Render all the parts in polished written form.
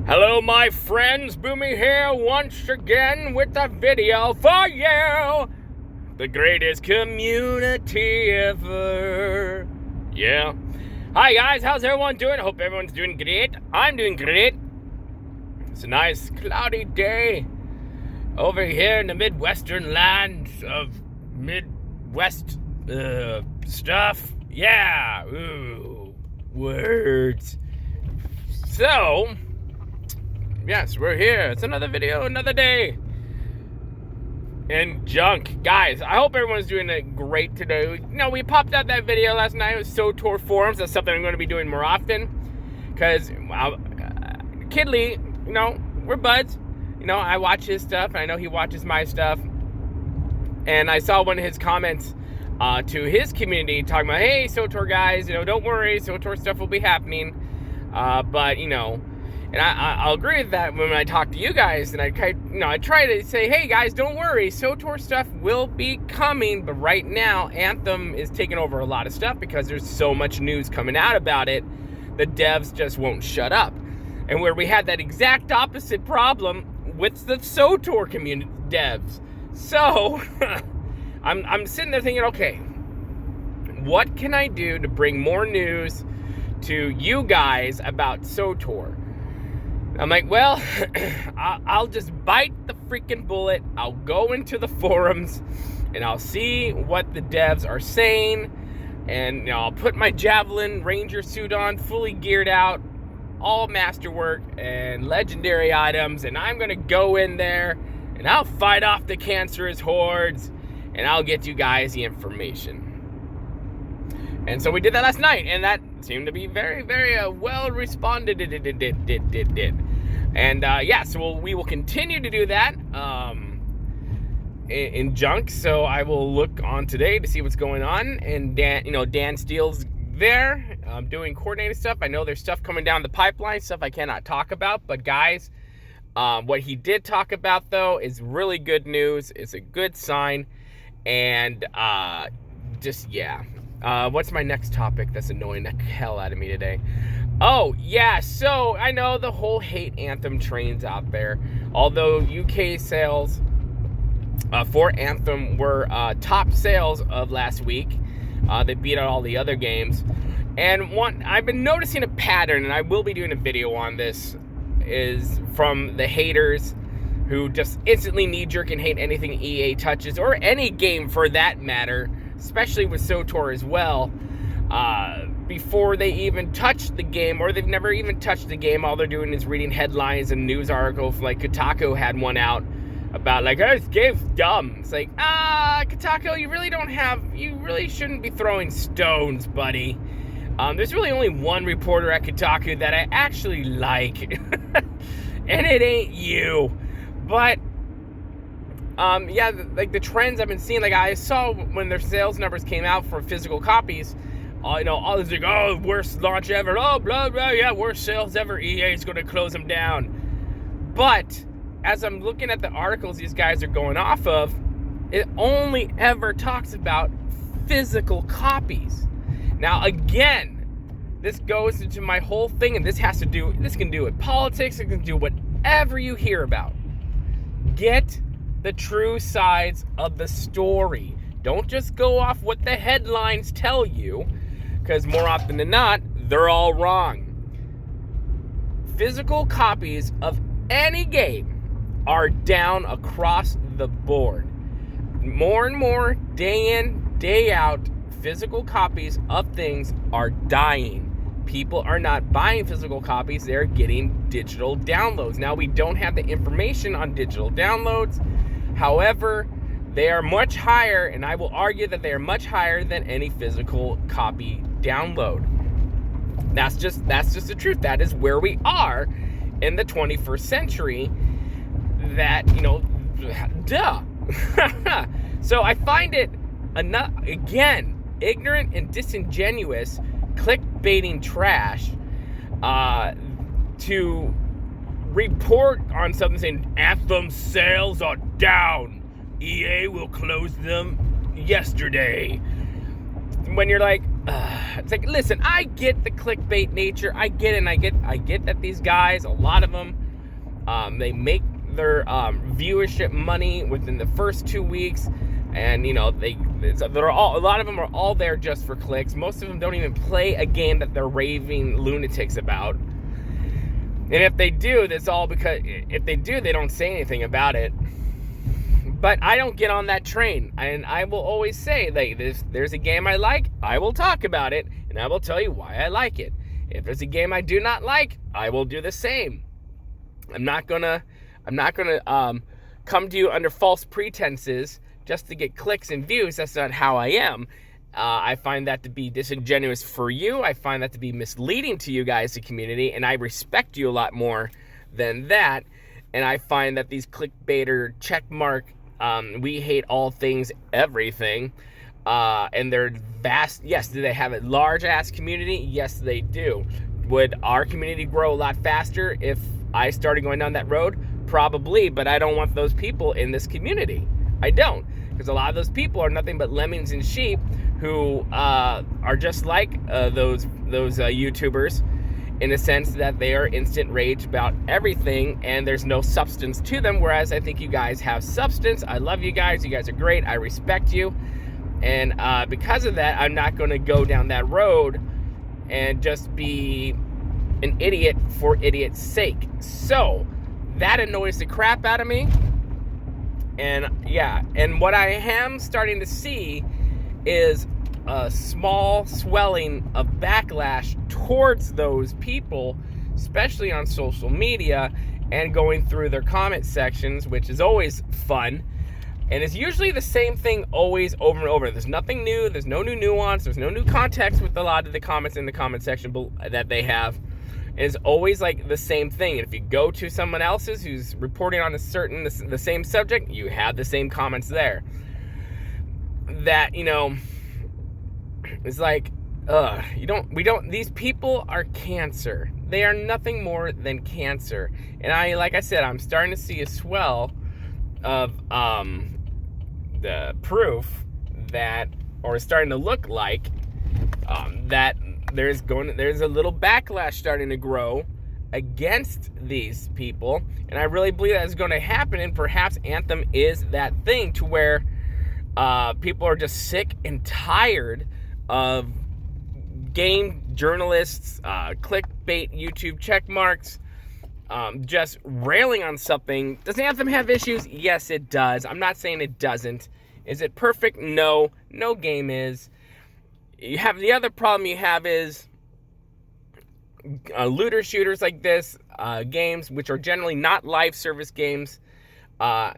Hello, my friends. Boomy here once again with a video for you. The greatest community ever. Yeah. Hi, guys. How's everyone doing? I hope everyone's doing great. I'm doing great. It's a nice cloudy day over here in the Midwestern lands of Midwest stuff. Yeah. Ooh. Words. So... yes, we're here. It's another video, another day. And junk. Guys, I hope everyone's doing great today. We popped out that video last night. It was SoTor forums. That's something I'm going to be doing more often. Because, Kidley, we're buds. I watch his stuff, and I know he watches my stuff. And I saw one of his comments to his community talking about, hey, SoTor guys, don't worry, SoTor stuff will be happening. But, and I'll agree with that when I talk to you guys, and I try to say, hey guys, don't worry, SoTor stuff will be coming, but right now, Anthem is taking over a lot of stuff because there's so much news coming out about it, the devs just won't shut up. And where we had that exact opposite problem with the SoTor community devs. So, I'm sitting there thinking, okay, what can I do to bring more news to you guys about SoTor? I'm like, well, I'll just bite the freaking bullet. I'll go into the forums and I'll see what the devs are saying. And I'll put my Javelin Ranger suit on, fully geared out, all masterwork and legendary items. And I'm going to go in there and I'll fight off the cancerous hordes and I'll get you guys the information. And so we did that last night, and that seemed to be very, very well responded. And so we will continue to do that in junk. So I will look on today to see what's going on. And Dan Steele's there doing coordinated stuff. I know there's stuff coming down the pipeline, stuff I cannot talk about. But guys, what he did talk about though is really good news. It's a good sign, and what's my next topic that's annoying the hell out of me today? Oh, yeah, so I know the whole hate Anthem train's out there. Although UK sales for Anthem were top sales of last week. They beat out all the other games. And I've been noticing a pattern, and I will be doing a video on this, is from the haters who just instantly knee-jerk and hate anything EA touches, or any game for that matter, especially with SoTor as well, before they even touch the game, or they've never even touched the game. All they're doing is reading headlines and news articles. Like Kotaku had one out about oh, this game's dumb. It's like, Kotaku, you really shouldn't be throwing stones, buddy. There's really only one reporter at Kotaku that I actually like, and it ain't you. But the trends I've been seeing, I saw when their sales numbers came out for physical copies, all this worst launch ever, blah, blah, yeah, worst sales ever, EA is going to close them down. But as I'm looking at the articles these guys are going off of, it only ever talks about physical copies. Now, again, this goes into my whole thing, and this can do with politics, it can do whatever you hear about. Get the true sides of the story. Don't just go off what the headlines tell you, because more often than not, they're all wrong. Physical copies of any game are down across the board. More and more, day in, day out, physical copies of things are dying. People are not buying physical copies, they're getting digital downloads. Now, we don't have the information on digital downloads. However, they are much higher, and I will argue that they are much higher than any physical copy download. That's just the truth. That is where we are in the 21st century. That, duh. So I find it, again, ignorant and disingenuous, clickbaiting trash, to report on something saying Anthem sales are down. EA will close them yesterday. When you're like, it's like, listen, I get the clickbait nature. I get it. And I get that these guys, a lot of them, they make their viewership money within the first 2 weeks. And, a lot of them are all there just for clicks. Most of them don't even play a game that they're raving lunatics about. And if they do, that's all because if they do, they don't say anything about it. But I don't get on that train. And I will always say that there's a game I like, I will talk about it, and I will tell you why I like it. If there's a game I do not like, I will do the same. I'm not gonna come to you under false pretenses just to get clicks and views. That's not how I am. I find that to be disingenuous for you. I find that to be misleading to you guys, the community, and I respect you a lot more than that. And I find that these clickbaiter checkmark, we hate all things, everything, and they're vast. Yes, do they have a large ass community? Yes, they do. Would our community grow a lot faster if I started going down that road? Probably, but I don't want those people in this community. I don't, because a lot of those people are nothing but lemmings and sheep who are just like those YouTubers, in a sense that they are instant rage about everything and there's no substance to them, whereas I think you guys have substance. I love you guys. You guys are great. I respect you. And because of that, I'm not going to go down that road and just be an idiot for idiot's sake. So that annoys the crap out of me. And yeah, and what I am starting to see is a small swelling of backlash towards those people, especially on social media and going through their comment sections, which is always fun. And it's usually the same thing always over and over. There's nothing new. There's no new nuance. There's no new context with a lot of the comments in the comment section that they have. It's always like the same thing. And if you go to someone else's who's reporting on the same subject, you have the same comments there. That, it's like, these people are cancer. They are nothing more than cancer. And like I said, I'm starting to see a swell of the proof that, or starting to look like, that there's a little backlash starting to grow against these people. And I really believe that is going to happen. And perhaps Anthem is that thing to where people are just sick and tired of game journalists, clickbait YouTube checkmarks, just railing on something. Does Anthem have issues? Yes, it does. I'm not saying it doesn't. Is it perfect? No. No game is. The other problem you have is looter shooters like this, games which are generally not live service games. That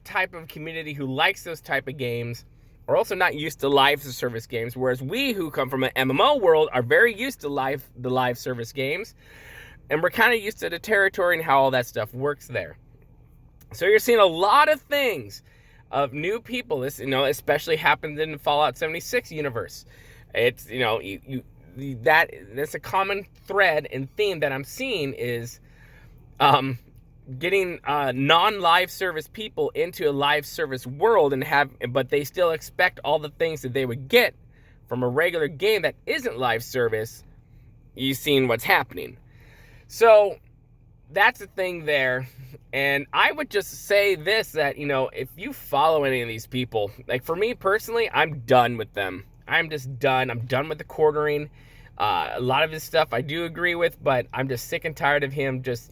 type of community who likes those type of games are also not used to live service games, whereas we who come from an MMO world are very used to the live service games, and we're kind of used to the territory and how all that stuff works there. So you're seeing a lot of things of new people. This, especially happened in the Fallout 76 universe. It's, that's a common thread and theme that I'm seeing is getting non-live service people into a live service world but they still expect all the things that they would get from a regular game that isn't live service. You've seen what's happening. So that's the thing there. And I would just say this, that, if you follow any of these people, like for me personally, I'm done with them. I'm just done. I'm done with the quartering. A lot of his stuff I do agree with, but I'm just sick and tired of him just,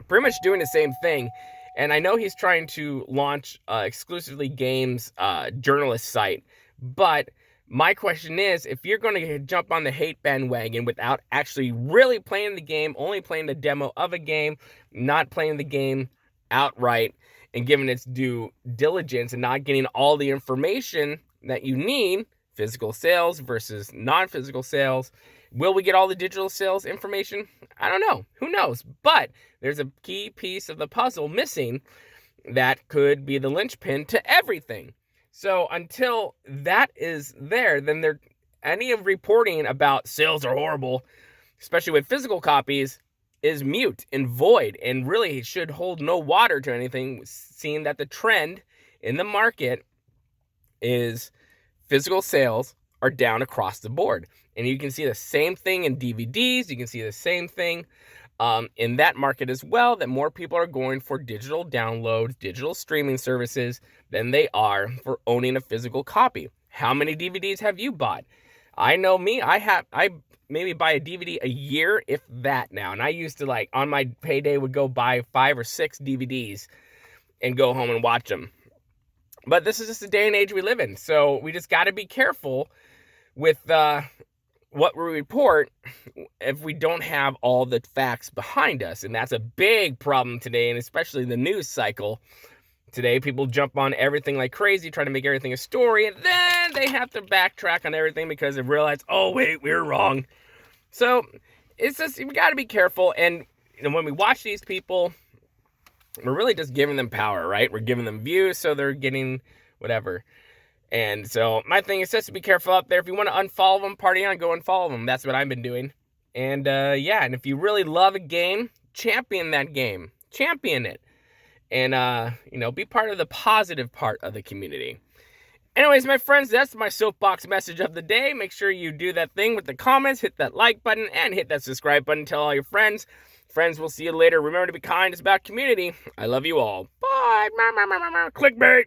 pretty much doing the same thing. And I know he's trying to launch exclusively games journalist site, but my question is, if you're going to jump on the hate bandwagon without actually really playing the game, only playing the demo of a game, not playing the game outright and giving its due diligence and not getting all the information that you need, physical sales versus non-physical sales, will we get all the digital sales information? I don't know. Who knows? But there's a key piece of the puzzle missing that could be the linchpin to everything. So until that is there, then any of reporting about sales are horrible, especially with physical copies, is mute and void, and really should hold no water to anything, seeing that the trend in the market is physical sales are down across the board. And you can see the same thing in DVDs. You can see the same thing in that market as well, that more people are going for digital downloads, digital streaming services than they are for owning a physical copy. How many DVDs have you bought? I know me, I maybe buy a DVD a year, if that now. And I used to, like, on my payday, would go buy 5 or 6 DVDs and go home and watch them. But this is just the day and age we live in. So we just got to be careful with what we report if we don't have all the facts behind us. And that's a big problem today, and especially the news cycle. Today, people jump on everything like crazy, trying to make everything a story, and then they have to backtrack on everything because they realize, oh, wait, we were wrong. So it's just, we got to be careful. And when we watch these people, we're really just giving them power, right? We're giving them views, so they're getting whatever. And so my thing is just to be careful out there. If you want to unfollow them, party on, go unfollow them. That's what I've been doing. And yeah, and if you really love a game, champion that game. Champion it. And, be part of the positive part of the community. Anyways, my friends, that's my soapbox message of the day. Make sure you do that thing with the comments, hit that like button, and hit that subscribe button. Tell all your friends. Friends, we'll see you later. Remember to be kind. It's about community. I love you all. Bye. Clickbait.